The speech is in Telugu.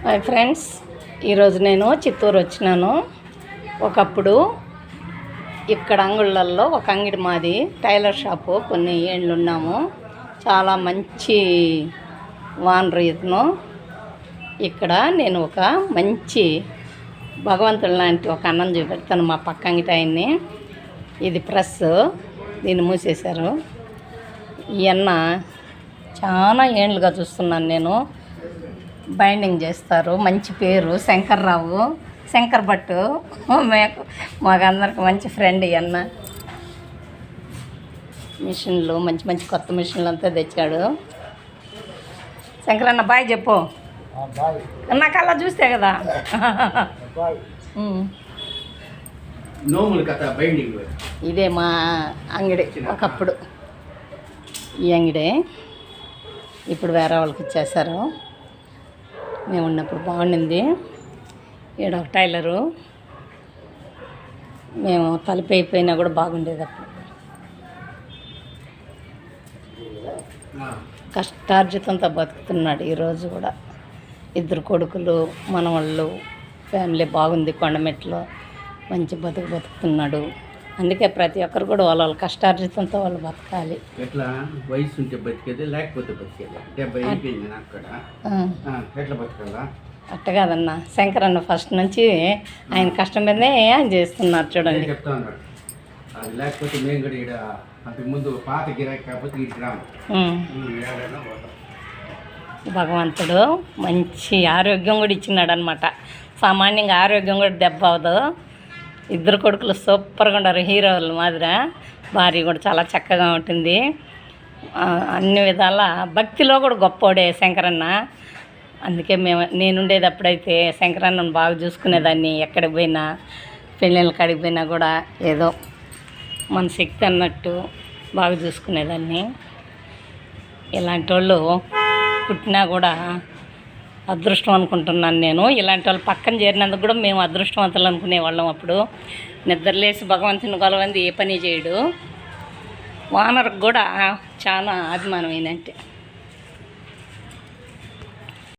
హాయ్ ఫ్రెండ్స్, ఈరోజు నేను చిత్తూరు వచ్చినాను. ఒకప్పుడు ఇక్కడ అంగుళ్ళల్లో ఒక అంగడి మాది టైలర్ షాపు. కొన్ని ఏళ్ళు ఉన్నాము. చాలా మంచి వానరు ఇతను. ఇక్కడ నేను ఒక మంచి భగవంతుడు లాంటి ఒక అన్నం చూపెడతాను మా పక్క అంగిటి ఆయన్ని. ఇది ప్రెస్, దీన్ని మూసేశారు. ఈ అన్న చాలా ఏళ్ళుగా చూస్తున్నాను నేను. బైండింగ్ చేస్తారు. మంచి పేరు శంకర్రావు, శంకర్ భట్టు. మాకందరికి మంచి ఫ్రెండ్ ఈ అన్న. మిషన్లు మంచి మంచి కొత్త మిషన్లు అంతా తెచ్చాడు. శంకర్ అన్న బాయ్ చెప్పు. నాకు అలా చూస్తే కదా. ఇదే మా అంగడి ఒకప్పుడు. ఈ అంగడే ఇప్పుడు వేరే వాళ్ళకి ఇచ్చేసారు. మేము ఉన్నప్పుడు బాగుండింది. ఈడ ఒక టైలరు. మేము తలుపు అయిపోయినా కూడా బాగుండేది అప్పుడు. కష్టార్జితంతో బతుకుతున్నాడు ఈరోజు కూడా. 2 కొడుకులు, మనవాళ్ళు, ఫ్యామిలీ బాగుంది. కొండమెట్లో మంచి బతుకుతున్నాడు. అందుకే ప్రతి ఒక్కరు కూడా వాళ్ళ కష్టార్జితంతో వాళ్ళు బతకాలి. ఎట్లా వయసు ఉంటే బతికేది, లేకపోతే బతికేది. 70 అయిపోయింది నాకు కూడా. ఎట్లా బతకాలా? అట్ట కాదన్న, శంకర్ అన్న ఫస్ట్ నుంచి ఆయన కష్టం మీదనే ఆయన చేస్తున్నారు. చూడండి, చెప్తా ఉన్నాడు. అది లేకపోతే మేము కూడా ఇక్కడ అంతకు ముందు పాత గిరాకీ కాకపోతే ఈ గ్రామం. భగవంతుడు మంచి ఆరోగ్యం కూడా ఇచ్చినాడు అనమాట. సామాన్యంగా ఆరోగ్యం కూడా దెబ్బ అవదు. 2 కొడుకులు సూపర్గా ఉండరు, హీరోలు మాదిరి. భార్య కూడా చాలా చక్కగా ఉంటుంది. అన్ని విధాల భక్తిలో కూడా గొప్పోడే శంకరన్న. అందుకే నేనుండేది అప్పుడైతే శంకరన్నను బాగా చూసుకునేదాన్ని. ఎక్కడికి పోయినా, పెళ్ళిళ్ళ కాడికి పోయినా కూడా ఏదో మన శక్తి అన్నట్టు బాగా చూసుకునేదాన్ని. ఇలాంటి వాళ్ళు పుట్టినా కూడా అదృష్టం అనుకుంటున్నాను నేను. ఇలాంటి వాళ్ళు పక్కన చేరినందుకు కూడా మేము అదృష్టవంతులు అనుకునేవాళ్ళం. అప్పుడు నిద్రలేసి భగవంతుని కొలవంది ఏ పని చేయడు. వానరకు కూడా చాలా అభిమానం ఏంటంటే